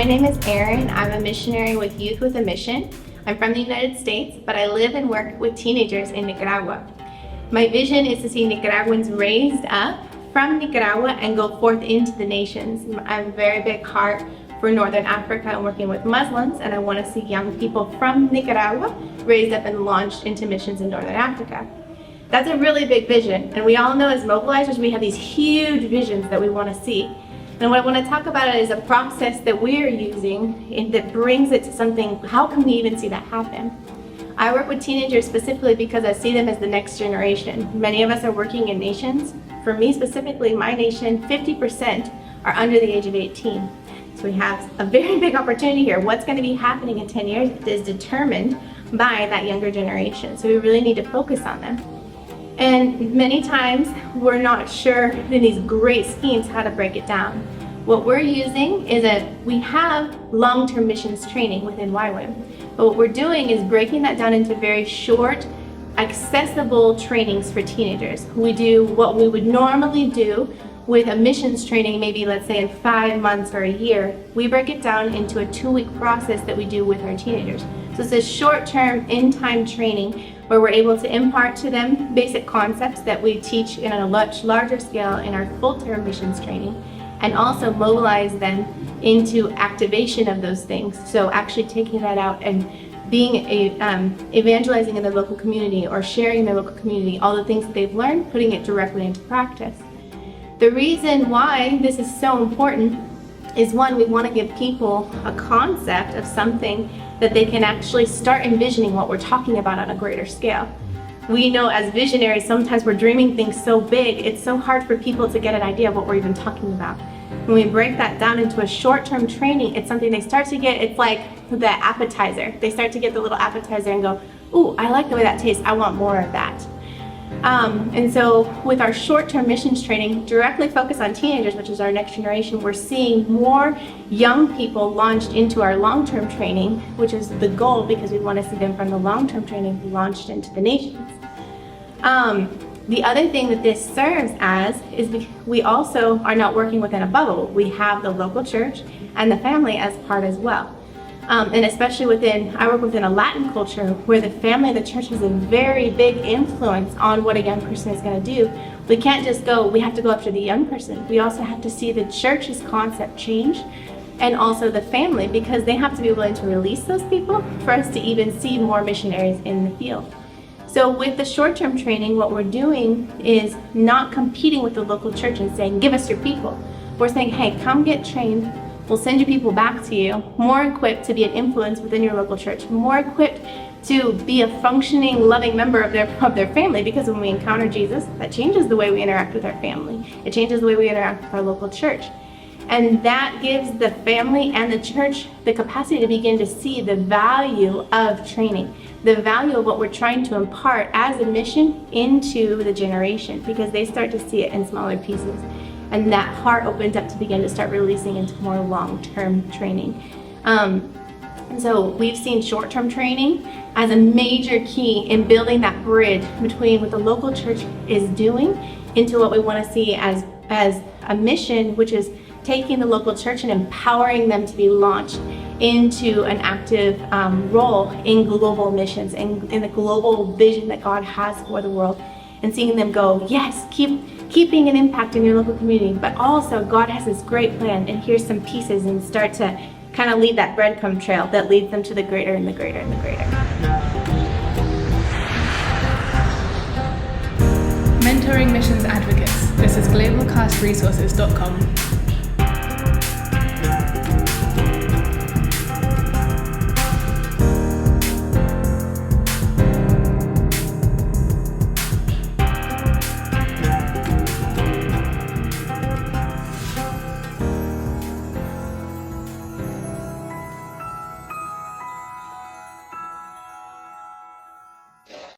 name is Erin. I'm a missionary with Youth with a Mission. I'm from the United States, but I live and work with teenagers in Nicaragua. My vision is to see Nicaraguans raised up from Nicaragua and go forth into the nations. I have a very big heart for Northern Africa and working with Muslims, and I want to see young people from Nicaragua raised up and launched into missions in Northern Africa. That's a really big vision, and we all know as mobilizers we have these huge visions that we want to see. And what I want to talk about is a process that we're using that brings it to something. How can we even see that happen? I work with teenagers specifically because I see them as the next generation. Many of us are working in nations. For me specifically, my nation, 50% are under the age of 18. So we have a very big opportunity here. What's going to be happening in 10 years is determined by that younger generation. So we really need to focus on them. And many times we're not sure in these great schemes how to break it down. What we're using is we have long-term missions training within YWAM, but what we're doing is breaking that down into very short, accessible trainings for teenagers. We do what we would normally do with a missions training, maybe let's say in 5 months or a year. We break it down into a 2-week process that we do with our teenagers. So it's a short-term, in-time training where we're able to impart to them basic concepts that we teach in a much larger scale in our full-term missions training, and also mobilize them into activation of those things. So actually taking that out and being evangelizing in the local community or sharing in the local community, all the things that they've learned, putting it directly into practice. The reason why this is so important is, one, we want to give people a concept of something that they can actually start envisioning what we're talking about on a greater scale. We know as visionaries, sometimes we're dreaming things so big, it's so hard for people to get an idea of what we're even talking about. When we break that down into a short-term training, it's something they start to get. It's like the appetizer. They start to get the little appetizer and go, ooh, I like the way that tastes, I want more of that. And so with our short-term missions training, directly focused on teenagers, which is our next generation, we're seeing more young people launched into our long-term training, which is the goal because we want to see them from the long-term training launched into the nations. The other thing that this serves as is we also are not working within a bubble. We have the local church and the family as part as well. And especially I work within a Latin culture where the family and the church has a very big influence on what a young person is going to do. We can't just we have to go after the young person. We also have to see the church's concept change and also the family, because they have to be willing to release those people for us to even see more missionaries in the field. So with the short-term training, what we're doing is not competing with the local church and saying, give us your people. We're saying, hey, come get trained. We'll send your people back to you, more equipped to be an influence within your local church, more equipped to be a functioning, loving member of their family, because when we encounter Jesus, that changes the way we interact with our family. It changes the way we interact with our local church. And that gives the family and the church the capacity to begin to see the value of training, the value of what we're trying to impart as a mission into the generation, because they start to see it in smaller pieces. And that heart opens up to begin to start releasing into more long-term training. And so we've seen short-term training as a major key in building that bridge between what the local church is doing into what we want to see as a mission, which is taking the local church and empowering them to be launched into an active role in global missions and in the global vision that God has for the world, and seeing them go, yes, keeping an impact in your local community, but also God has this great plan, and here's some pieces, and start to kind of lead that breadcrumb trail that leads them to the greater and the greater and the greater. Mentoring Missions Advocates. This is globalcastresources.com.